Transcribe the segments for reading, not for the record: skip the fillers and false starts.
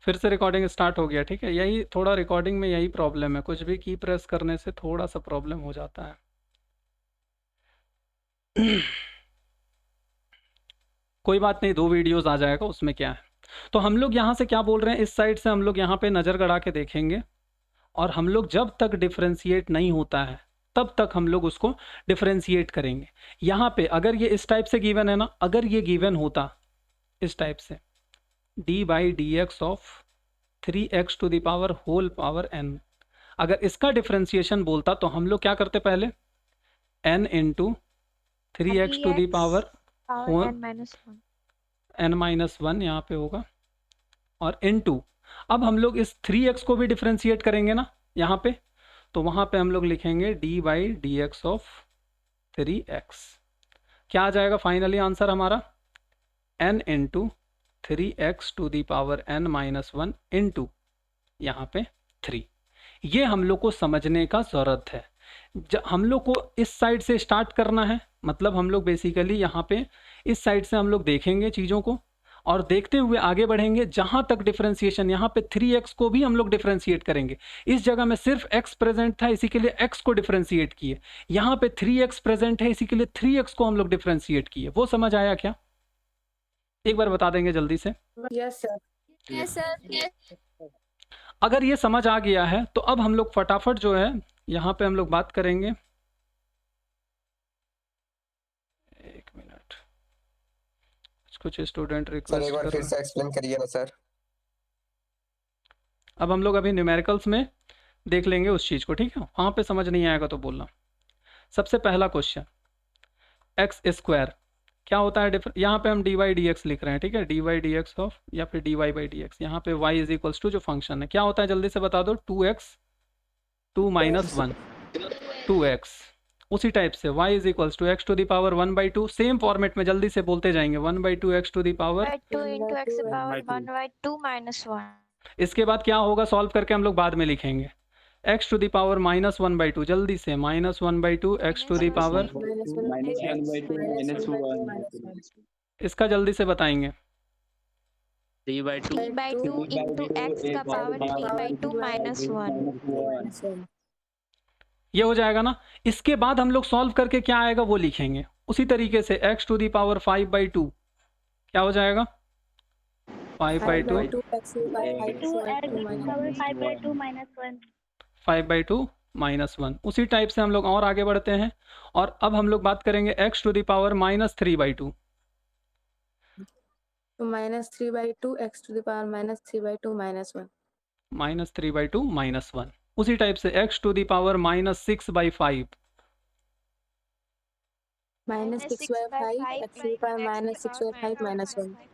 फिर से recording start हो गया, ठीक है। यही थोड़ा रिकॉर्डिंग में यही प्रॉब्लम है, कुछ भी की प्रेस करने से थोड़ा सा प्रॉब्लम हो जाता है। कोई बात नहीं, 2 वीडियोस आ जाएगा, उसमें क्या है। तो हम लोग यहाँ से क्या बोल रहे हैं, इस साइड से हम लोग यहाँ पे नज़र गड़ा के देखेंगे, और हम लोग जब तक डिफरेंशिएट नहीं होता है तब तक हम लोग उसको डिफरेंशिएट करेंगे। यहाँ पे अगर ये इस टाइप से गिवन है ना, अगर ये गिवन होता इस टाइप से D by D X of 3x to the power whole power n, अगर इसका डिफरेंशिएशन बोलता तो हम लोग क्या करते पहले, n into 3x to the power whole n minus one यहाँ पे होगा, और इनटू, अब हम लोग इस 3x को भी डिफरेंशिएट करेंगे ना यहाँ पे, तो वहाँ पे हम लोग लिखेंगे d by D X of 3x। क्या आ जाएगा फाइनली आंसर हमारा, n into 3x to the power n minus one into यहाँ पे 3। ये हम लोग को समझने का ज़रूरत है। हम लोग को इस साइड से स्टार्ट करना है, मतलब हम लोग बेसिकली यहाँ पे इस साइड से हम लोग देखेंगे चीज़ों को, और देखते हुए आगे बढ़ेंगे जहाँ तक डिफरेंशिएशन, यहाँ पे 3x को भी हम लोग डिफरेंशिएट करेंगे। इस जगह में सिर्फ x प्रेजेंट था, इसी के लिए x को डिफरेंशिएट किए। यहाँ पे 3x प्रेजेंट है, इसी के लिए 3x को हम लोग डिफरेंशिएट किए। वो समझ आया क्या? एक बार बता देंगे जल्दी से। Yes sir. Yes sir. अगर ये समझ आ गया है तो अब हम लोग फटाफट जो है यहाँ पे हम लोग बात करेंगे। एक मिनट, कुछ स्टूडेंट सर एक रिक्वेस्ट बार कर फिर रहे हैं। से एक्सप्लेन करिए ना सर। अब हम लोग अभी न्यूमेरिकल्स में देख लेंगे उस चीज़ को, ठीक है। वहाँ पे समझ नहीं आएगा तो बोलना। सबसे पहला क्वेश्चन, एक्स स्क्वायर क्या होता है, यहाँ पे हम डी वाई डी एक्स लिख रहे हैं, ठीक है। D Y D X of, या फिर D Y by D X, यहाँ पे वाई इज इक्वल्स टू जो फंक्शन है क्या होता है जल्दी से बता दो, 2x 2 माइनस 1 2x। उसी टाइप से y is equals to X to the power 1/2, same format में जल्दी से बोलते जाएंगे, 1/2 X to the power 2 into x power 1/2 minus 1. इसके बाद क्या होगा, सॉल्व करके हम लोग बाद में लिखेंगे, एक्स टू दी पावर -1/2, जल्दी से -1/2 एक्स टू दी पावर, इसका जल्दी से बताएंगे, 3/2 into x का पावर 3/2 minus 1. ये हो जाएगा ना। इसके बाद हम लोग सॉल्व करके क्या आएगा वो लिखेंगे। उसी तरीके से एक्स टू दी पावर 5/2 क्या हो जाएगा, 5/2 5/2 -1। उसी टाइप से हम लोग और आगे बढ़ते हैं, और अब हम लोग बात करेंगे X to the power -3/2, -3/2 x to the power -3/2 -1 -3/2 -1। उसी टाइप से X to the power -6/5 -6/5 x to the power -6/5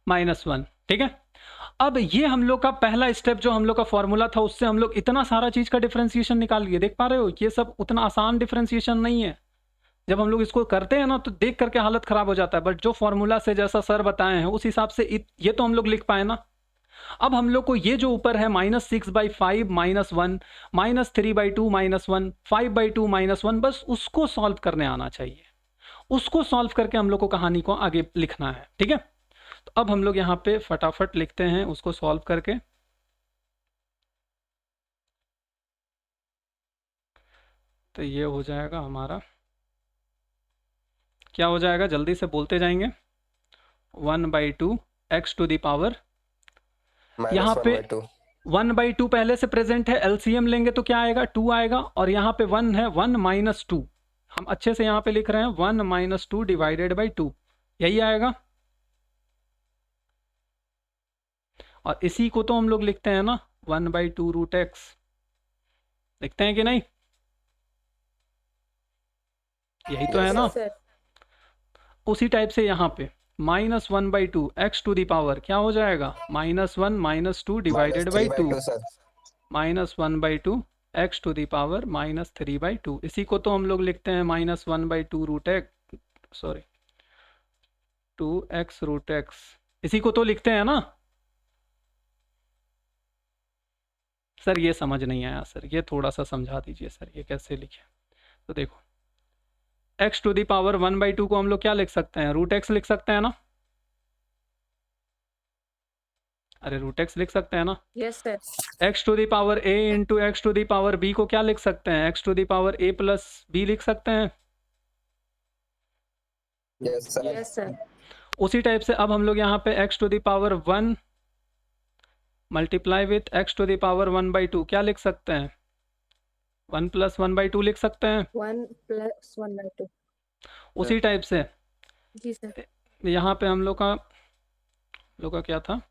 -1 ठीक है। अब ये हम लोग का पहला स्टेप जो हम लोग का फॉर्मूला था, उससे हम लोग इतना सारा चीज़ का डिफरेंशिएशन निकाल लिए। देख पा रहे हो, ये सब उतना आसान डिफरेंशिएशन नहीं है। जब हम लोग इसको करते हैं ना तो देख करके हालत ख़राब हो जाता है, बट जो फॉर्मूला से जैसा सर बताए हैं उस हिसाब से ये तो हम लोग लिख पाए ना। अब हम लोग को ये जो ऊपर है -6/5 -1 -3/2 -1 5/2 -1, बस उसको सॉल्व करने आना चाहिए। उसको सॉल्व करके हम लोग को कहानी को आगे लिखना है, ठीक है। तो अब हम लोग यहाँ पे फटाफट लिखते हैं उसको सॉल्व करके। तो ये हो जाएगा हमारा, क्या हो जाएगा जल्दी से बोलते जाएंगे, 1/2 एक्स टू दी पावर, यहाँ पे 1/2 पहले से प्रेजेंट है, एलसीएम लेंगे तो क्या आएगा, 2 आएगा, और यहाँ पे 1 है, 1 - 2, हम अच्छे से यहाँ पे लिख रहे हैं 1 - 2 डिवाइडेड बाई 2, यही आएगा। और इसी को तो हम लोग लिखते हैं ना 1/2 रूट एक्स, लिखते हैं कि नहीं, यही तो है ना। उसी टाइप से यहाँ पे -1/2 एक्स टू दी पावर क्या हो जाएगा, -1 - 2 divided by 2, -1/2 X to the power -3/2। इसी को तो हम लोग लिखते हैं -1/2 root X, sorry 2x root X, इसी को तो लिखते हैं ना। सर ये समझ नहीं आया सर, ये थोड़ा सा समझा दीजिए सर, ये कैसे लिखे। तो देखो x टू दी पावर 1/2 को हम लोग क्या लिख सकते हैं, रूट एक्स लिख सकते हैं ना। अरे रूट एक्स लिख सकते हैं ना। Yes, sir. X to the power A into X to the power B को क्या लिख सकते हैं? X to the power A plus B लिख सकते हैं। Yes, sir. Yes, sir. उसी टाइप से अब हम लोग यहाँ पे X to the power 1 multiply with X to the power 1/2 क्या लिख सकते हैं? 1 + 1/2 लिख सकते हैं। 1 + 1/2. उसी टाइप से जी सर. यहाँ पे हम लोग का क्या था?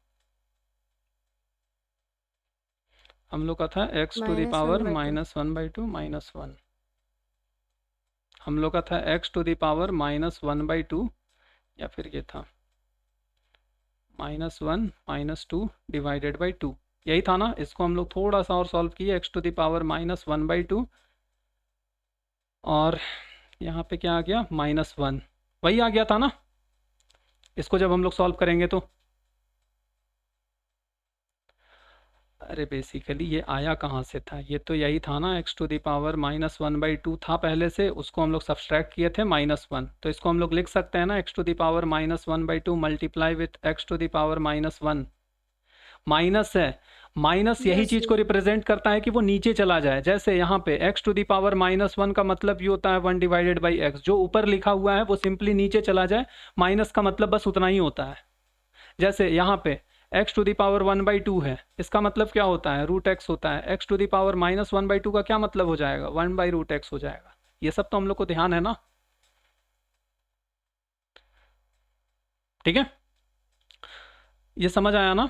हम लोग का था X to the Minus power 1/2. -1/2 -1। हम लोग का था एक्स टू द पावर -1/2 या फिर ये था -1 -2 डिवाइडेड बाई 2, यही था ना। इसको हम लोग थोड़ा सा और सॉल्व किए, एक्स टू द पावर -1/2 और यहाँ पे क्या आ गया? -1, वही आ गया था ना। इसको जब हम लोग सॉल्व करेंगे तो अरे बेसिकली ये आया कहाँ से था? ये तो यही था ना, एक्स टू द पावर -1/2 था पहले से, उसको हम लोग सब्सट्रैक्ट किए थे -1। तो इसको हम लोग लिख सकते हैं ना, X to the power -1/2 multiply with X to the power -1। Minus है, माइनस यही Yes, चीज़ को रिप्रेजेंट करता है कि वो नीचे चला जाए। जैसे यहाँ पे एक्स टू द पावर -1 का मतलब ये होता है 1 डिवाइडेड बाई एक्स। जो ऊपर लिखा हुआ है वो सिंपली नीचे चला जाए, माइनस का मतलब बस उतना ही होता है। जैसे यहाँ पे एक्स टू द पावर 1/2 है, इसका मतलब क्या होता है? √x होता है। एक्स टू द पावर -1/2 का क्या मतलब हो जाएगा? 1/√x हो जाएगा। ये सब तो हम लोग को ध्यान है ना, ठीक है? ये समझ आया ना?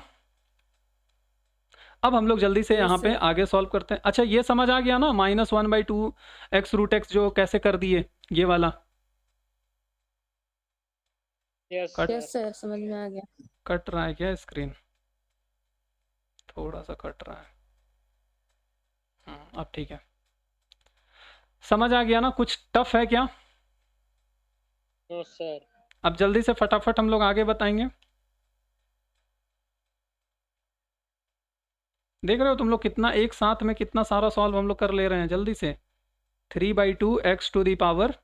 अब हम लोग जल्दी से Yes, यहाँ पे sir. आगे सॉल्व करते हैं। अच्छा ये समझ आ गया ना, -1/2 x√x जो कैसे कर दिए, ये वाला Yes, कट Yes, sir. समझ में आ गया. कट रहा है क्या स्क्रीन? थोड़ा सा कट रहा है। अब ठीक है, समझ आ गया ना? कुछ टफ है क्या? no, sir. अब जल्दी से फटाफट हम लोग आगे बताएंगे। देख रहे हो तुम लोग कितना एक साथ में कितना सारा सॉल्व हम लोग कर ले रहे हैं जल्दी से। 3/2 x to the power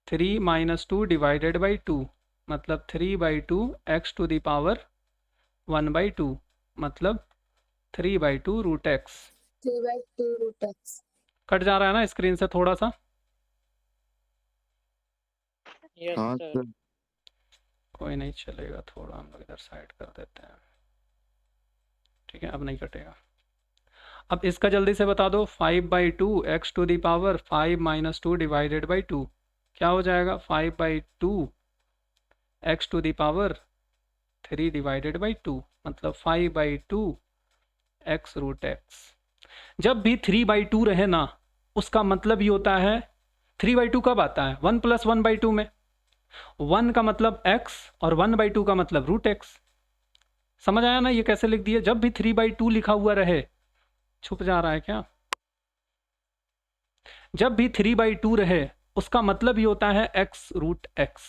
3 - 2 divided by 2 मतलब 3/2 x टू द पावर 1/2 मतलब 3/2 √x। 3/2 √x. कट जा रहा है ना स्क्रीन से थोड़ा सा? Yes, हाँ sir. सर. कोई नहीं, चलेगा, थोड़ा हम लोग इधर साइड कर देते हैं। ठीक है, अब नहीं कटेगा। अब इसका जल्दी से बता दो। 5/2 x to the power 5 - 2 divided by 2 क्या हो जाएगा? 5/2 x to the power 3 divided by 2 मतलब 5/2 x √x। जब भी 3/2 रहे ना, उसका मतलब ही होता है 3/2 कब आता है? 1 + 1/2 में। 1 का मतलब x और 1/2 का मतलब √x। समझ आया ना ये कैसे लिख दिए? जब भी 3/2 लिखा हुआ रहे, छुप जा रहा है क्या? जब भी 3/2 रहे उसका मतलब ही होता है x √x।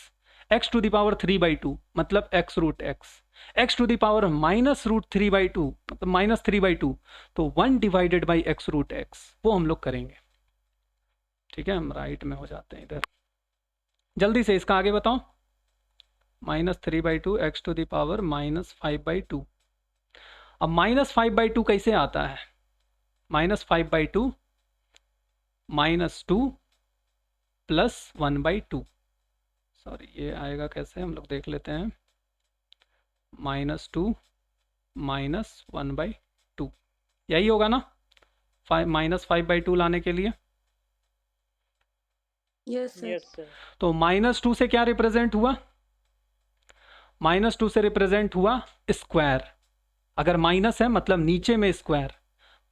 x to the power 3/2 मतलब x √x। x to the power -√3/2 मतलब -3/2 तो 1 डिवाइडेड बाई x √x, वो हम लोग करेंगे। ठीक है, हम राइट में हो जाते हैं इधर। जल्दी से इसका आगे बताओ। -3/2 x टू द पावर -5/2। अब -5/2 कैसे आता है? -5/2 -2 + 1/2। सॉरी, ये आएगा कैसे हम लोग देख लेते हैं। -2 - 1/2 यही होगा ना, -5/2 लाने के लिए। Yes, sir. Yes, sir. तो -2 से क्या रिप्रेजेंट हुआ? -2 से रिप्रेजेंट हुआ स्क्वायर। अगर माइनस है मतलब नीचे में स्क्वायर,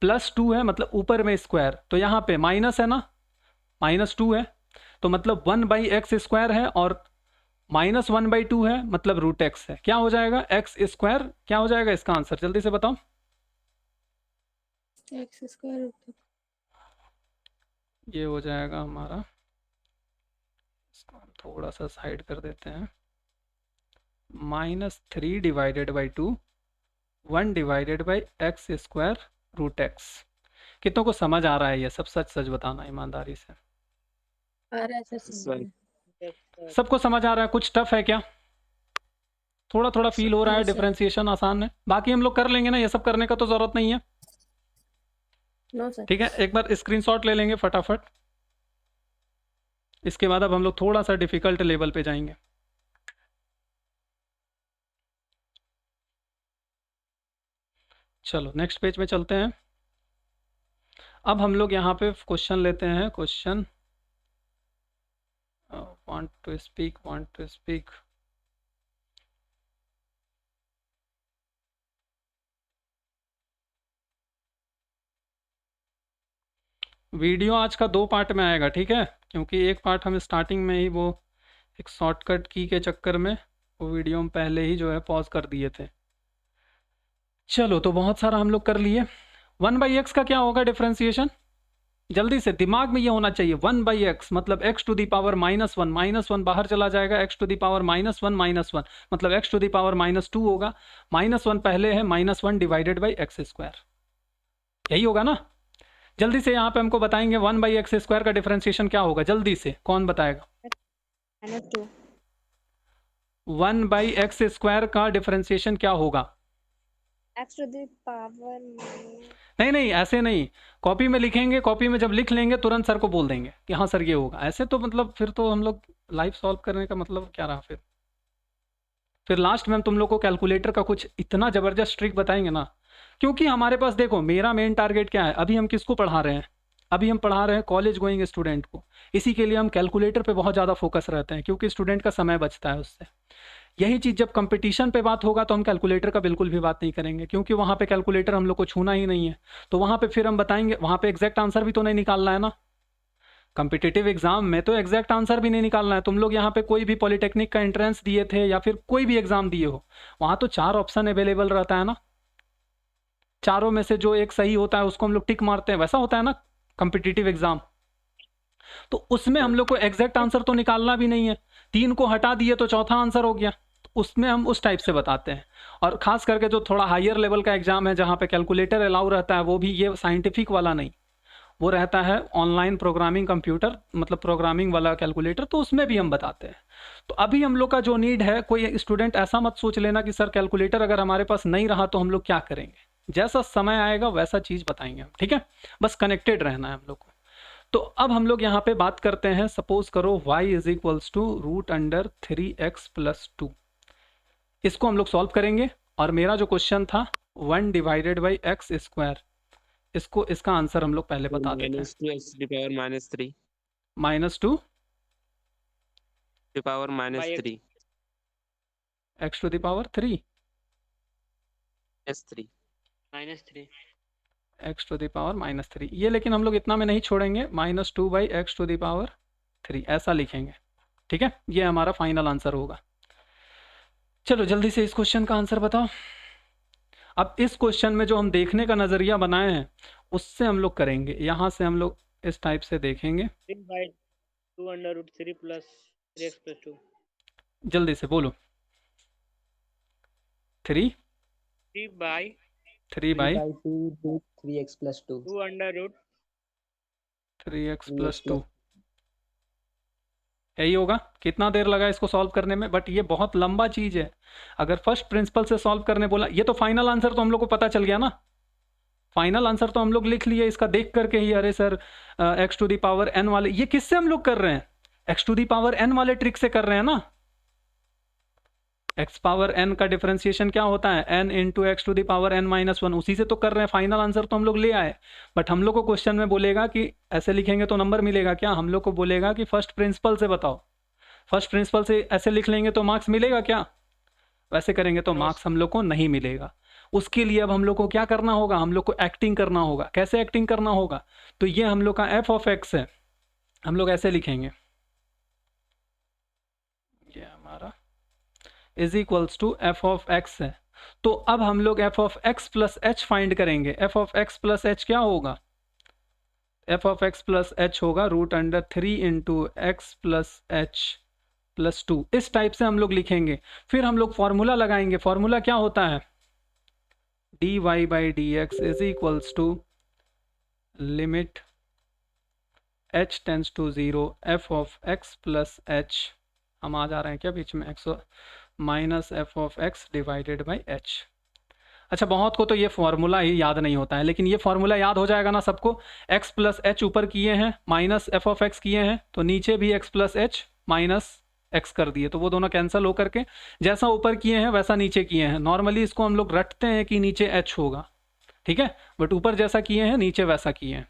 +2 है मतलब ऊपर में स्क्वायर। तो यहाँ पे माइनस है ना, -2 है तो मतलब 1/x² है और -1/2 है मतलब √x है। क्या हो जाएगा? x²। क्या हो जाएगा इसका आंसर? जल्दी से बताओ। x² ये हो जाएगा हमारा, इसको हम थोड़ा सा साइड कर देते हैं। -3 divided by 2 1 divided by x² √x। कितनों को समझ आ रहा है ये सब? सच सच बताना ईमानदारी से। आ रहा है सर समझ में. Yes, sir. सबको समझ आ रहा है? कुछ टफ है क्या? थोड़ा थोड़ा फील हो रहा है, Yes, sir. डिफरेंशिएशन आसान है, बाकी हम लोग कर लेंगे ना, ये सब करने का तो ज़रूरत नहीं है। No, sir. ठीक है, एक बार स्क्रीनशॉट ले लेंगे फटाफट, इसके बाद अब हम लोग थोड़ा सा डिफिकल्ट लेवल पे जाएंगे। चलो नेक्स्ट पेज पे चलते हैं। अब हम लोग यहाँ पे क्वेश्चन लेते हैं, question want to speak. Video आज का 2 पार्ट में आएगा, ठीक है, क्योंकि एक पार्ट हम स्टार्टिंग में ही वो एक शॉर्टकट की के चक्कर में वो वीडियो हम पहले ही जो है पॉज कर दिए थे। चलो तो बहुत सारा हम लोग कर लिए। 1/x का क्या होगा डिफरेंशिएशन, जल्दी से दिमाग में ये होना चाहिए। 1/x मतलब x टू दी पावर -1, -1 बाहर चला जाएगा, x टू दी पावर -1 मतलब x टू दी पावर -2 होगा, -1 पहले है, -1 डिवाइडेड बाई x², यही होगा ना। जल्दी से यहाँ पे हमको बताएंगे 1/x² का डिफरेंशिएशन क्या होगा, जल्दी से कौन बताएगा। -2 1/x² का डिफरेंशिएशन क्या होगा। x to the power नहीं ऐसे नहीं, कॉपी में लिखेंगे, कॉपी में जब लिख लेंगे तुरंत सर को बोल देंगे कि हाँ सर ये होगा। ऐसे तो मतलब फिर तो हम लोग लाइव सॉल्व करने का मतलब क्या रहा। फिर लास्ट में हम तुम लोग को कैलकुलेटर का कुछ इतना ज़बरदस्त ट्रिक बताएंगे ना, क्योंकि हमारे पास देखो मेरा मेन टारगेट क्या है, अभी हम किसको पढ़ा रहे हैं, अभी हम पढ़ा रहे हैं कॉलेज गोइंग स्टूडेंट को। इसी के लिए हम कैलकुलेटर पे बहुत ज़्यादा फोकस रहते हैं, क्योंकि स्टूडेंट का समय बचता है उससे। यही चीज़ जब कंपटीशन पे बात होगा तो हम कैलकुलेटर का बिल्कुल भी बात नहीं करेंगे, क्योंकि वहाँ पे कैलकुलेटर हम लोग को छूना ही नहीं है। तो वहाँ पे फिर हम बताएंगे, वहाँ पे एग्जैक्ट आंसर भी तो नहीं निकालना है ना। कॉम्पिटिटिव एग्जाम में तो एग्जैक्ट आंसर भी नहीं निकालना है। तुम लोग यहाँ पे कोई भी पॉलिटेक्निक का एंट्रेंस दिए थे या फिर कोई भी एग्जाम दिए हो, वहाँ तो 4 ऑप्शन अवेलेबल रहता है ना, चारों में से जो एक सही होता है उसको हम लोग टिक मारते हैं, वैसा होता है ना कॉम्पिटिटिव एग्जाम। तो उसमें हम लोग को एग्जैक्ट आंसर तो निकालना भी नहीं है, 3 को हटा दिए तो चौथा आंसर हो गया। तो उसमें हम उस टाइप से बताते हैं। और ख़ास करके जो थोड़ा हायर लेवल का एग्जाम है जहाँ पे कैलकुलेटर अलाउ रहता है, वो भी ये साइंटिफिक वाला नहीं, वो रहता है ऑनलाइन प्रोग्रामिंग कंप्यूटर, मतलब प्रोग्रामिंग वाला कैलकुलेटर, तो उसमें भी हम बताते हैं। तो अभी हम लोग का जो नीड है, कोई स्टूडेंट ऐसा मत सोच लेना कि सर कैलकुलेटर अगर हमारे पास नहीं रहा तो हम लोग क्या करेंगे। जैसा समय आएगा वैसा चीज़ बताएंगे हम, ठीक है, बस कनेक्टेड रहना है हम लोग को। तो अब हम लोग यहाँ पे बात करते हैं, सपोज करो y is equals to √3x + 2, इसको हम लोग सॉल्व करेंगे। और मेरा जो क्वेश्चन था 1 डिवाइडेड बाई x², इसको इसका आंसर हम लोग पहले बता देते हैं। -2x to the power -3 -2 to the power -3 x to the power 3 -3 -3 x to the power -3, ये लेकिन हम लोग इतना में नहीं छोड़ेंगे, -2/x टू द पावर 3 ऐसा लिखेंगे, ठीक है, ये हमारा फाइनल आंसर होगा। चलो जल्दी से इस क्वेश्चन का आंसर बताओ। अब इस क्वेश्चन में जो हम देखने का नज़रिया बनाए हैं उससे हम लोग करेंगे, यहाँ से हम लोग इस टाइप से देखेंगे। 3/2 √3 + 3x + 2 जल्दी से बोलो। 3 3/2 3/2 3x + 2 3x + 2 यही होगा। कितना देर लगा इसको सॉल्व करने में, बट ये बहुत लंबा चीज़ है। अगर फर्स्ट प्रिंसिपल से सॉल्व करने बोला, ये तो फाइनल आंसर तो हम लोग को पता चल गया ना, फाइनल आंसर तो हम लोग लिख लिए इसका देख करके ही। अरे sir x to the power n वाले, ये किससे हम लोग कर रहे हैं, x to the power n वाले ट्रिक से कर रहे हैं ना। x पावर n का डिफरेंशिएशन क्या होता है, n into X to the power n-1, उसी से तो कर रहे हैं। फाइनल आंसर तो हम लोग ले आए, बट हम लोग को क्वेश्चन में बोलेगा कि ऐसे लिखेंगे तो नंबर मिलेगा क्या, हम लोग को बोलेगा कि फर्स्ट प्रिंसिपल से बताओ। फर्स्ट प्रिंसिपल से ऐसे लिख लेंगे तो मार्क्स मिलेगा क्या, वैसे करेंगे तो मार्क्स हम लोग को नहीं मिलेगा। उसके लिए अब हम लोग को क्या करना होगा, हम लोग को एक्टिंग करना होगा। कैसे एक्टिंग करना होगा, तो ये हम लोग का f(x) है, हम लोग ऐसे लिखेंगे, ये हमारा इज इक्वल्स टू f(x) है। तो अब हम लोग f(x + h) फाइंड करेंगे। f(x + h) क्या होगा, f(x + h) होगा √3 × x + h + 2, इस टाइप से हम लोग लिखेंगे। फिर हम लोग फॉर्मूला लगाएंगे। फॉर्मूला क्या होता है, dy/dx is equals to limit h tends to 0 f(x + h), हम आ जा रहे हैं क्या बीच में, minus F of x divided by H. अच्छा, बहुत को तो ये फॉर्मूला ही याद नहीं होता है, लेकिन ये फॉर्मूला याद हो जाएगा ना सबको। एक्स प्लस एच ऊपर किए हैं, माइनस एफ ऑफ एक्स किए हैं, तो नीचे भी x plus H minus x कर दिए, तो वो दोनों कैंसिल हो करके जैसा ऊपर किए हैं वैसा नीचे किए हैं। नॉर्मली इसको हम लोग रटते हैं कि नीचे एच होगा, ठीक है, बट ऊपर जैसा किए हैं नीचे वैसा किए हैं।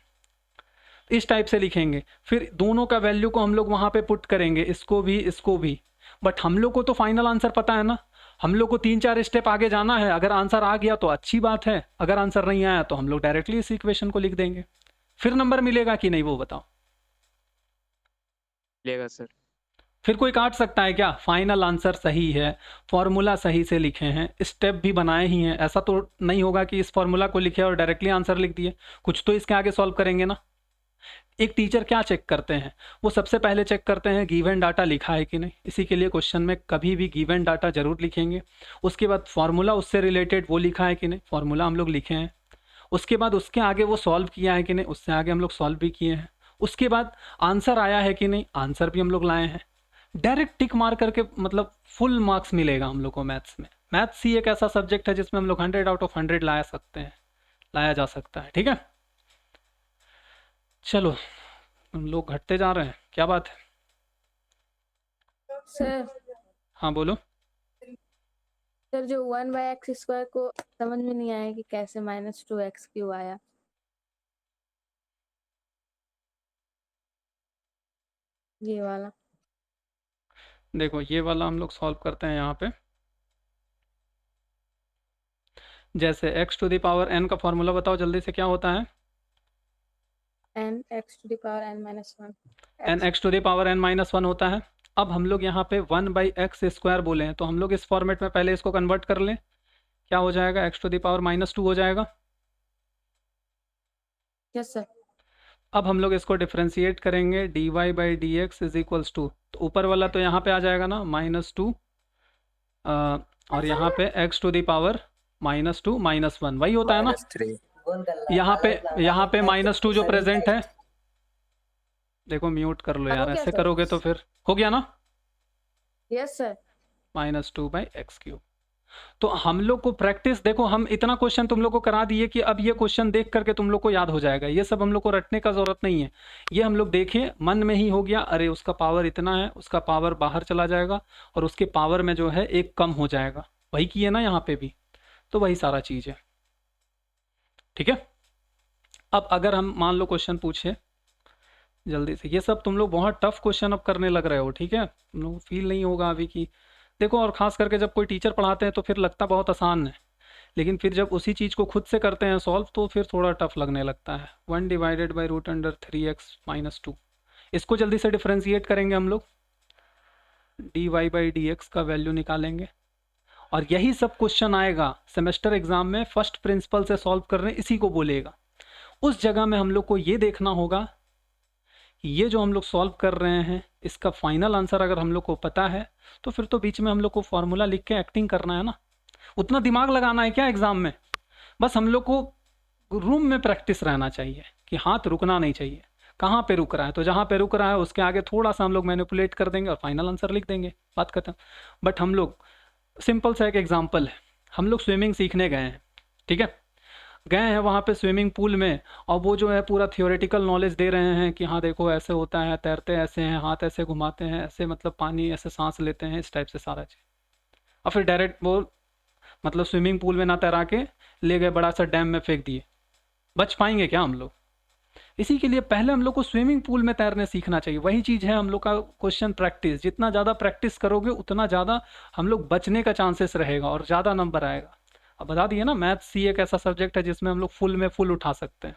इस टाइप से लिखेंगे, फिर दोनों का वैल्यू को हम लोग वहाँ पे पुट करेंगे, इसको भी। बट हम लोग को तो फाइनल आंसर पता है ना, हम लोग को 3-4 स्टेप आगे जाना है। अगर आंसर आ गया तो अच्छी बात है, अगर आंसर नहीं आया तो हम लोग डायरेक्टली इस इक्वेशन को लिख देंगे। फिर नंबर मिलेगा कि नहीं वो बताओ। मिलेगा सर। फिर कोई काट सकता है क्या? फाइनल आंसर सही है, फॉर्मूला सही से लिखे हैं, स्टेप भी बनाए ही हैं। ऐसा तो नहीं होगा कि इस फॉर्मूला को लिखे और डायरेक्टली आंसर लिख दिए, कुछ तो इसके आगे सॉल्व करेंगे ना। एक टीचर क्या चेक करते हैं? वो सबसे पहले चेक करते हैं गिवन डाटा लिखा है कि नहीं। इसी के लिए क्वेश्चन में कभी भी गिवन डाटा जरूर लिखेंगे। उसके बाद फॉर्मूला उससे रिलेटेड वो लिखा है कि नहीं, फॉर्मूला हम लोग लिखे हैं। उसके बाद उसके आगे वो सॉल्व किया है कि नहीं, उससे आगे हम लोग सॉल्व भी किए हैं। उसके बाद आंसर आया है कि नहीं, आंसर भी हम लोग लाए हैं। डायरेक्ट टिक मार करके मतलब फुल मार्क्स मिलेगा हम लोग को मैथ्स में। मैथ्स ही एक ऐसा सब्जेक्ट है जिसमें हम लोग 100 आउट ऑफ 100 लाया जा सकता है, ठीक है। चलो, हम लोग घटते जा रहे हैं, क्या बात है? सर हाँ बोलो। सर जो 1/x² को समझ में नहीं आया कि कैसे -2x क्यों आया। ये वाला देखो, ये वाला हम लोग सॉल्व करते हैं यहाँ पे। जैसे x to the power n का फॉर्मूला बताओ जल्दी से, क्या होता है? n x to the power n-1 n x to the power n-1 होता है। अब हम लोग यहाँ पे 1/x² बोले हैं, तो हम लोग इस फॉर्मेट में पहले इसको कन्वर्ट कर लें। क्या हो जाएगा? x टू द पावर -2 हो जाएगा। Yes sir. अब हम लोग इसको डिफ्रेंशिएट करेंगे, dy/dx इज इक्वल्स टू, तो ऊपर वाला तो यहाँ पे आ जाएगा ना -2, और यहाँ पे x टू द पावर -2 -1 वही होता है ना। यहाँ पे -2 जो प्रेजेंट है, देखो म्यूट कर लो अब हो यार, गया ऐसे सर? करोगे तो फिर हो गया ना, यस सर। -2/x³। तो हम लोग को प्रैक्टिस, देखो हम इतना क्वेश्चन तुम लोग को करा दिए कि अब ये क्वेश्चन देख करके तुम लोग को याद हो जाएगा। ये सब हम लोग को रटने का जरूरत नहीं है, ये हम लोग देखें मन में ही हो गया, अरे उसका पावर इतना है, उसका पावर बाहर चला जाएगा और उसके पावर में जो है एक कम हो जाएगा, वही किए ना यहाँ पे भी, तो वही सारा चीज़ है, ठीक है। अब अगर हम मान लो क्वेश्चन पूछे जल्दी से, ये सब तुम लोग बहुत टफ क्वेश्चन अब करने लग रहे हो, ठीक है, तुम लोग फील नहीं होगा अभी कि देखो, और ख़ास करके जब कोई टीचर पढ़ाते हैं तो फिर लगता बहुत आसान है, लेकिन फिर जब उसी चीज़ को खुद से करते हैं सॉल्व तो फिर थोड़ा टफ लगने लगता है। 1/√3x-2, इसको जल्दी से डिफ्रेंशिएट करेंगे हम लोग, dy/dx का वैल्यू निकालेंगे, और यही सब क्वेश्चन आएगा सेमेस्टर एग्जाम में, फर्स्ट प्रिंसिपल से सॉल्व करने इसी को बोलेगा। उस जगह में हम लोग को ये देखना होगा कि ये जो हम लोग सॉल्व कर रहे हैं इसका फाइनल आंसर अगर हम लोग को पता है तो फिर तो बीच में हम लोग को फॉर्मूला लिख के एक्टिंग करना है ना, उतना दिमाग लगाना है क्या एग्जाम में? बस हम लोग को रूम में प्रैक्टिस रहना चाहिए कि हाथ रुकना नहीं चाहिए, कहाँ पे रुक रहा है, तो जहाँ पे रुक रहा है उसके आगे थोड़ा सा हम लोग मैनिपुलेट कर देंगे और फाइनल आंसर लिख देंगे, बात खत्म। बट हम लोग सिंपल सा एक एग्जाम्पल है, हम लोग स्विमिंग सीखने गए हैं, ठीक है, गए हैं वहाँ पे स्विमिंग पूल में, और वो जो है पूरा थियोरेटिकल नॉलेज दे रहे हैं कि हाँ देखो ऐसे होता है, तैरते ऐसे हैं, हाथ ऐसे घुमाते हैं, ऐसे मतलब पानी ऐसे सांस लेते हैं, इस टाइप से सारा चीज़, और फिर डायरेक्ट वो मतलब स्विमिंग पूल में ना तैरा के ले गए बड़ा सा डैम में फेंक दिए, बच पाएंगे क्या हम लोग? इसी के लिए पहले हम लोग को स्विमिंग पूल में तैरने सीखना चाहिए। वही चीज़ है हम लोग का क्वेश्चन प्रैक्टिस, जितना ज़्यादा प्रैक्टिस करोगे उतना ज़्यादा हम लोग बचने का चांसेस रहेगा और ज़्यादा नंबर आएगा। अब बता दिए ना, मैथ्स ही एक ऐसा सब्जेक्ट है जिसमें हम लोग फुल उठा सकते हैं।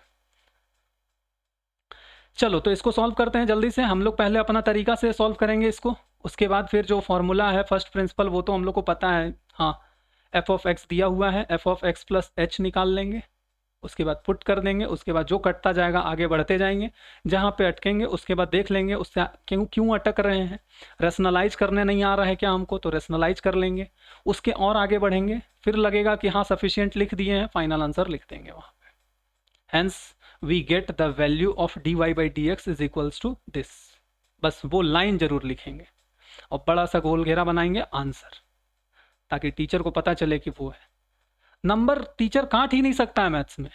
चलो तो इसको सॉल्व करते हैं जल्दी से। हम लोग पहले अपना तरीका से सॉल्व करेंगे इसको, उसके बाद फिर जो फॉर्मूला है फर्स्ट प्रिंसिपल वो तो हम लोग को पता है, हाँ एफ ऑफ एक्स दिया हुआ है, F of x plus H निकाल लेंगे, उसके बाद पुट कर देंगे, उसके बाद जो कटता जाएगा आगे बढ़ते जाएंगे, जहाँ पे अटकेंगे उसके बाद देख लेंगे उससे क्यों अटक रहे हैं, रेशनलाइज करने नहीं आ रहा है क्या हमको, तो रेशनलाइज कर लेंगे, उसके और आगे बढ़ेंगे, फिर लगेगा कि हाँ सफिशिएंट लिख दिए हैं, फाइनल आंसर लिख देंगे वहाँ पे। Hence we get the value of dy/dx is equals to this, बस वो लाइन जरूर लिखेंगे और बड़ा सा गोल घेरा बनाएंगे आंसर, ताकि टीचर को पता चले कि वो है। नंबर टीचर काट ही नहीं सकता है मैथ्स में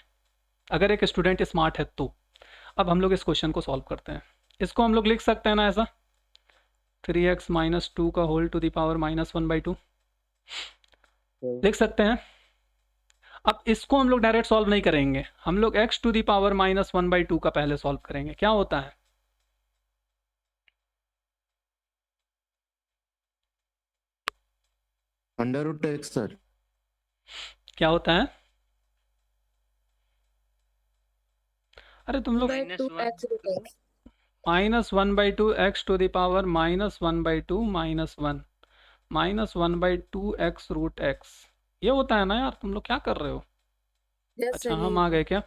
अगर एक स्टूडेंट स्मार्ट है तो। अब हम लोग इस क्वेश्चन को सॉल्व करते हैं। इसको हम लोग लिख सकते हैं ना ऐसा, 3x माइनस 2 का होल टू द पावर -1/2 लिख सकते हैं। अब इसको हम लोग डायरेक्ट सॉल्व नहीं करेंगे, हम लोग x टू द पावर -1/2 का पहले सॉल्व करेंगे। क्या होता है? √x sir. क्या होता है? अरे तुम लोग -2x root x -1/2 x to the power -1/2 -1 -1/2 x root x, ये होता है ना यार। तुम लोग क्या कर रहे हो? yes अच्छा sir, हम ये आ गए क्या?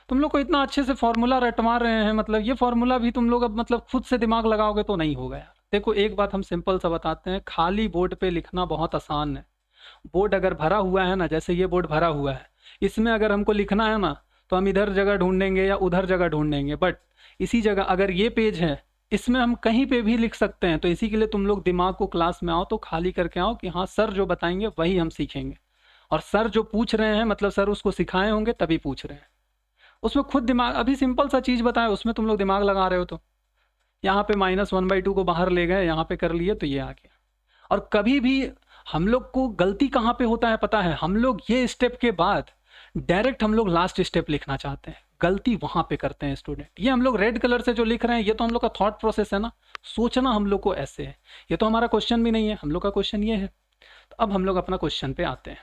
तुम लोग को इतना अच्छे से फॉर्मूला रटवा रहे हैं, मतलब ये फॉर्मूला भी तुम लोग अब मतलब खुद से दिमाग लगाओगे तो नहीं होगा यार। देखो एक बात हम सिंपल सा बताते हैं, खाली बोर्ड पे लिखना बहुत आसान है। बोर्ड अगर भरा हुआ है ना, जैसे ये बोर्ड भरा हुआ है, इसमें अगर हमको लिखना है ना तो हम इधर जगह ढूंढेंगे या उधर जगह ढूंढेंगे, बट इसी जगह अगर ये पेज है इसमें हम कहीं पे भी लिख सकते हैं। तो इसी के लिए तुम लोग दिमाग को क्लास में आओ तो खाली करके आओ कि हाँ सर जो बताएंगे वही हम सीखेंगे, और सर जो पूछ रहे हैं मतलब सर उसको सिखाए होंगे तभी पूछ रहे हैं। उसमें खुद दिमाग, अभी सिंपल सा चीज़ बताया उसमें तुम लोग दिमाग लगा रहे हो। तो यहाँ पे -1/2 को बाहर ले गए, यहाँ पे कर लिए तो ये आ गया। और कभी भी हम लोग को गलती कहाँ पे होता है पता है? हम लोग ये स्टेप के बाद डायरेक्ट हम लोग लास्ट स्टेप लिखना चाहते हैं, गलती वहाँ पे करते हैं स्टूडेंट। ये हम लोग रेड कलर से जो लिख रहे हैं ये तो हम लोग का थॉट प्रोसेस है ना, सोचना हम लोग को ऐसे है। ये तो हमारा क्वेश्चन भी नहीं है, हम लोग का क्वेश्चन ये है। तो अब हम लोग अपना क्वेश्चन पे आते हैं।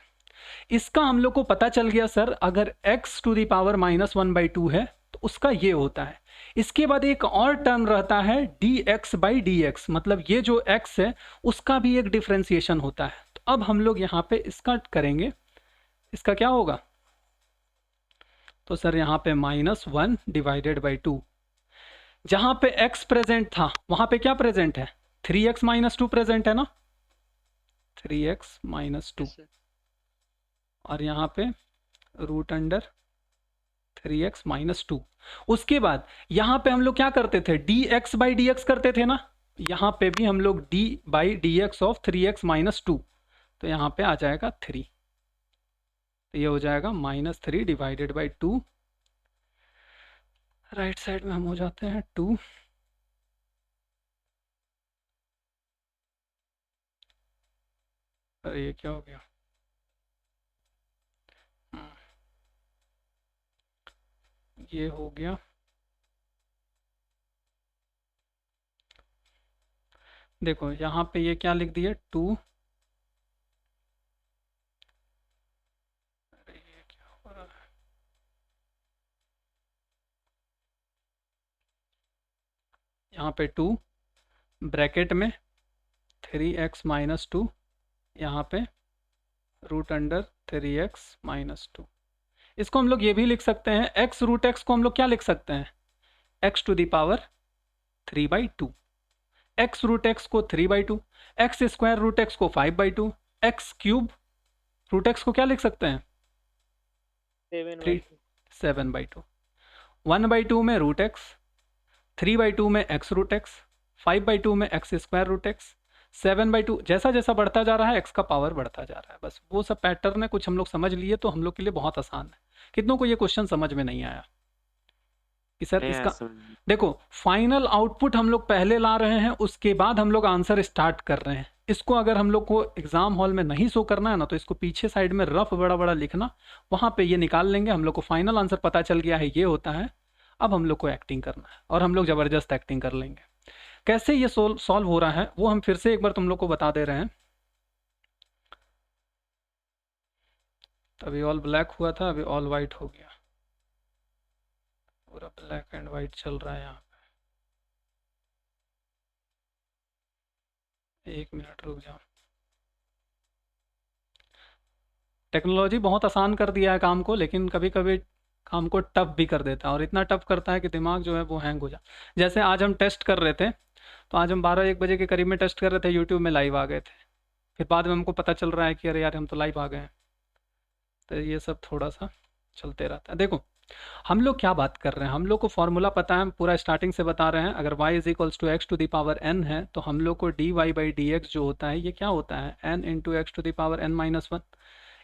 इसका हम लोग को पता चल गया सर, अगर x टू द पावर -1/2 है तो उसका ये होता है। इसके बाद एक और टर्म रहता है dx/dx, मतलब ये जो x है उसका भी एक डिफ्रेंसिएशन होता है। तो अब हम लोग यहाँ पे इसका करेंगे, इसका क्या होगा? तो सर यहाँ पे -1/2, जहाँ पे x प्रेजेंट था वहाँ पे क्या प्रेजेंट है? 3x - 2 प्रेजेंट है ना, 3x - 2, और यहाँ पे √3x - 2। उसके बाद यहाँ पे हम लोग क्या करते थे? dx/dx करते थे ना, यहाँ पे भी हम लोग d/dx ऑफ 3x - 2, तो यहाँ पे आ जाएगा 3, तो ये हो जाएगा -3 / 2। राइट साइड में हम हो जाते हैं 2, अरे ये क्या हो गया? ये हो गया, देखो यहाँ पे ये क्या लिख दिया 2, अरे ये क्या हो रहा है? यहाँ पे 2 ब्रैकेट में 3x - 2, यहाँ पे √3x - 2। इसको हम लोग ये भी लिख सकते हैं, x √x को हम लोग क्या लिख सकते हैं? x to the power 3/2, x √x को 3/2, x स्क्वायर √x को 5/2, x क्यूब √x को क्या लिख सकते हैं? 7/2। 1/2 में √x, 3/2 में x √x, 5/2 में x स्क्वायर √x, 7/2। जैसा जैसा बढ़ता जा रहा है x का पावर बढ़ता जा रहा है। बस वो सब पैटर्न है, कुछ हम लोग समझ लिए तो हम लोग के लिए बहुत आसान है। कितनों को ये क्वेश्चन समझ में नहीं आया कि सर इसका? देखो फाइनल आउटपुट हम लोग पहले ला रहे हैं, उसके बाद हम लोग आंसर स्टार्ट कर रहे हैं। इसको अगर हम लोग को एग्जाम हॉल में नहीं शो करना है ना, तो इसको पीछे साइड में रफ बड़ा बड़ा लिखना, वहाँ पे ये निकाल लेंगे। हम लोग को फाइनल आंसर पता चल गया है, ये होता है। अब हम लोग को एक्टिंग करना है और हम लोग ज़बरदस्त एक्टिंग कर लेंगे। कैसे ये सॉल्व हो रहा है वो हम फिर से एक बार तुम लोग को बता दे रहे हैं। अभी ऑल ब्लैक हुआ था, अभी ऑल वाइट हो गया, पूरा ब्लैक एंड वाइट चल रहा है यहाँ पे। 1 मिनट रुक जाओ। टेक्नोलॉजी बहुत आसान कर दिया है काम को, लेकिन कभी कभी काम को टफ भी कर देता है, और इतना टफ करता है कि दिमाग जो है वो हैंग हो जाए। जैसे आज हम टेस्ट कर रहे थे, तो आज हम 12-1 बजे के करीब में टेस्ट कर रहे थे, यूट्यूब में लाइव आ गए थे। फिर बाद में हमको पता चल रहा है कि अरे यार हम तो लाइव आ गए हैं। तो ये सब थोड़ा सा चलते रहता है। देखो हम लोग क्या बात कर रहे हैं, हम लोग को फॉर्मूला पता है, हम पूरा स्टार्टिंग से बता रहे हैं। अगर y is equals to X to the power n है तो हम लोग को dy बाई डी एक्स जो होता है ये क्या होता है, n into X to the power n minus one.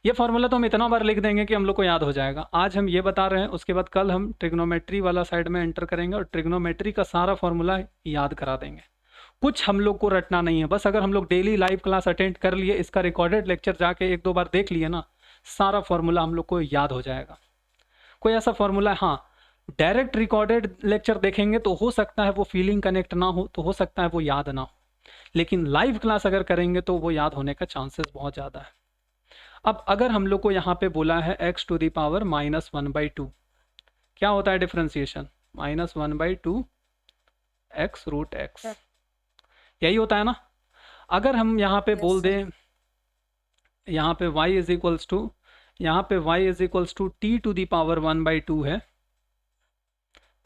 ये फार्मूला तो हम इतना बार लिख देंगे कि हम लोग को याद हो जाएगा। आज हम ये बता रहे हैं, उसके बाद कल हम ट्रिग्नोमेट्री वाला साइड में एंटर करेंगे और ट्रिग्नोमेट्री का सारा फार्मूला याद करा देंगे। कुछ हम लोग को रटना नहीं है, बस अगर हम लोग डेली लाइव क्लास अटेंड कर लिए, इसका रिकॉर्डेड लेक्चर जाके एक दो बार देख लिए ना, सारा फार्मूला हम लोग को याद हो जाएगा। कोई ऐसा फार्मूला, हाँ डायरेक्ट रिकॉर्डेड लेक्चर देखेंगे तो हो सकता है वो फीलिंग कनेक्ट ना हो, तो हो सकता है वो याद ना हो, लेकिन लाइव क्लास अगर करेंगे तो वो याद होने का चांसेस बहुत ज़्यादा है। अब अगर हम लोग को यहाँ पे बोला है x to the power minus one by two, क्या होता है differentiation, minus one by two X root X, यही होता है ना। अगर हम यहाँ पे बोल दें, यहाँ पे y इज इक्वल्स टू, यहाँ पे y is equals to T to the power one by two है,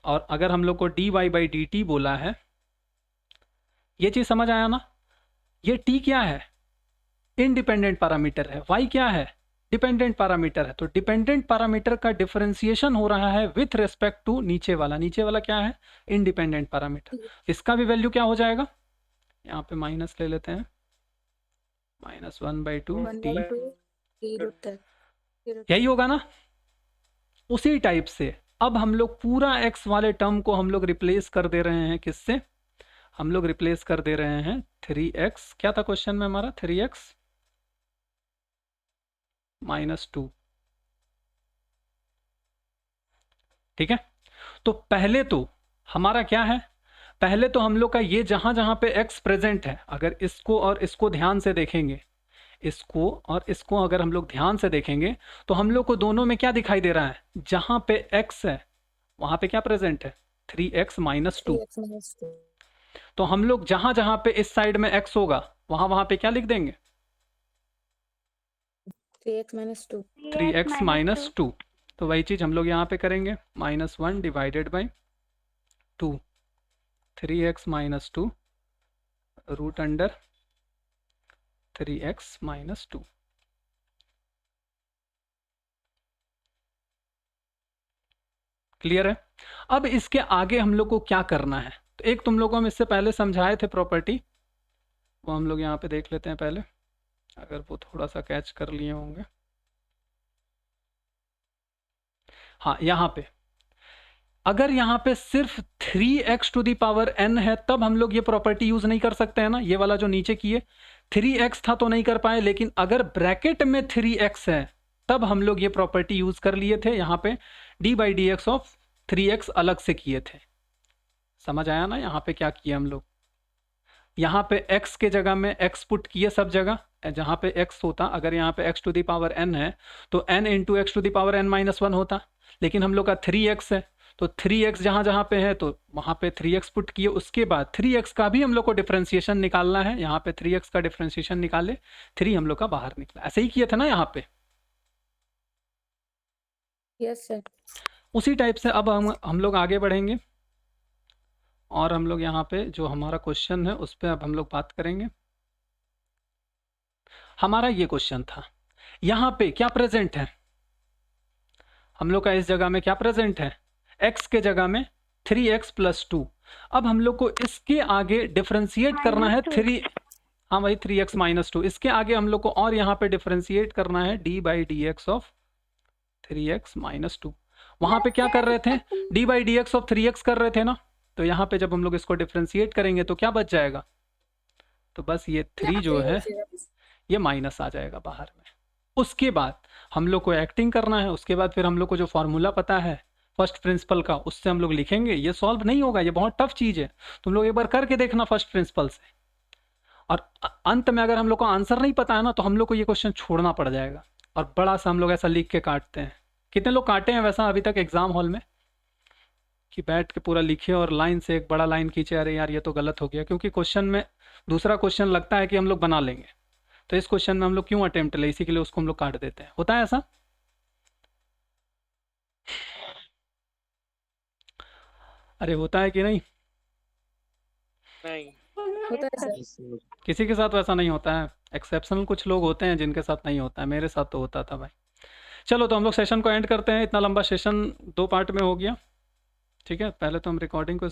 और अगर हम लोग को dy बाई डी टी बोला है, ये चीज़ समझ आया ना। ये t क्या है, इंडिपेंडेंट पैरामीटर है, y क्या है, डिपेंडेंट पैरामीटर है। तो डिपेंडेंट पैरामीटर का डिफरेंशिएशन हो रहा है विथ रिस्पेक्ट टू नीचे वाला, नीचे वाला क्या है, इंडिपेंडेंट पैरामीटर। इसका भी वैल्यू क्या हो जाएगा, यहाँ पे माइनस ले लेते हैं, minus one by to T, यही होगा ना। उसी टाइप से अब हम लोग पूरा x वाले टर्म को हम लोग रिप्लेस कर दे रहे हैं, किससे, हम लोग रिप्लेस कर दे रहे हैं 3x, क्या था क्वेश्चन में हमारा, 3x माइनस टू, ठीक है। तो पहले तो हमारा क्या है, पहले तो हम लोग का ये जहां जहां पे x प्रेजेंट है, अगर इसको और इसको ध्यान से देखेंगे, इसको और इसको अगर हम लोग ध्यान से देखेंगे तो हम लोग को दोनों में क्या दिखाई दे रहा है, जहां पे x है वहां पे क्या प्रेजेंट है, 3x माइनस टू। तो हम लोग जहां जहां पे इस साइड में x होगा वहां वहां पे क्या लिख देंगे, 3x minus to, 3x minus to. तो वही चीज हम लोग यहाँ पे करेंगे, minus one divided by two, 3x minus two root under 3x minus two. Clear है। अब इसके आगे हम लोग को क्या करना है, तो एक तुम लोग को हम इससे पहले समझाए थे प्रॉपर्टी, वो हम लोग यहाँ पे देख लेते हैं पहले, अगर वो थोड़ा सा कैच कर लिए होंगे। हाँ, यहाँ पे अगर यहाँ पे सिर्फ 3x to the power n है तब हम लोग ये प्रॉपर्टी यूज नहीं कर सकते हैं ना, ये वाला जो नीचे किए 3x था तो नहीं कर पाए, लेकिन अगर ब्रैकेट में 3x है तब हम लोग ये प्रॉपर्टी यूज कर लिए थे। यहाँ पे D by D X of 3x अलग से किए थे, समझ आया ना। यहाँ पे क्या किए हम लोग, यहाँ पे x के जगह में x पुट किए सब जगह, जहाँ पे x होता, अगर यहाँ पे x to the power n है तो n into X to the power n minus one होता, लेकिन हम लोग का 3x है तो 3x जहाँ जहाँ पे है तो वहाँ पे 3x पुट किए। उसके बाद 3x का भी हम लोग को डिफरेंशिएशन निकालना है, यहाँ पे 3x का डिफरेंशिएशन निकाले, 3 हम लोग का बाहर निकला, ऐसे ही किए थे ना यहाँ पे। Yes sir. उसी टाइप से अब हम लोग आगे बढ़ेंगे और हम लोग यहाँ पे जो हमारा क्वेश्चन है उस पर अब हम लोग बात करेंगे। हमारा ये क्वेश्चन था, यहाँ पे क्या प्रेजेंट है, हम लोग का इस जगह में क्या प्रेजेंट है, x के जगह में 3x प्लस टू। अब हम लोग को इसके आगे डिफरेंशिएट करना है 3, हाँ भाई 3x माइनस टू, इसके आगे हम लोग को और यहाँ पे डिफरेंशिएट करना है d by D X of 3x minus to. वहाँ पे क्या कर रहे थे, d by D X of 3x कर रहे थे ना, तो यहाँ पे जब हम लोग इसको डिफरेंशिएट करेंगे तो क्या बच जाएगा, तो बस ये 3 जो है ये माइनस आ जाएगा बाहर में। उसके बाद हम लोग को एक्टिंग करना है, उसके बाद फिर हम लोग को जो फॉर्मूला पता है फर्स्ट प्रिंसिपल का उससे हम लोग लिखेंगे। ये सॉल्व नहीं होगा, ये बहुत टफ चीज़ है, तुम लोग एक बार करके देखना फर्स्ट प्रिंसिपल से, और अंत में अगर हम लोग को आंसर नहीं पता है ना तो हम लोग को ये क्वेश्चन छोड़ना पड़ जाएगा और बड़ा सा हम लोग ऐसा लिख के काटते हैं। कितने लोग काटे हैं वैसा अभी तक एग्जाम हॉल में, कि बैठ के पूरा लिखे और लाइन से एक बड़ा लाइन खींचे, अरे यार ये तो गलत हो गया, क्योंकि क्वेश्चन में दूसरा क्वेश्चन लगता है कि हम लोग बना लेंगे, तो इस क्वेश्चन में हम लोग क्यों अटेम्प्ट ले, इसी के लिए उसको हम लोग काट देते हैं। होता है ऐसा, अरे होता है कि नहीं, नहीं होता है सर। किसी के साथ वैसा नहीं होता है, एक्सेप्शनल कुछ लोग होते हैं जिनके साथ नहीं होता है, मेरे साथ तो होता था भाई। चलो तो हम लोग सेशन को एंड करते हैं, इतना लंबा सेशन 2 पार्ट में हो गया। ठीक है, पहले तो हम रिकॉर्डिंग को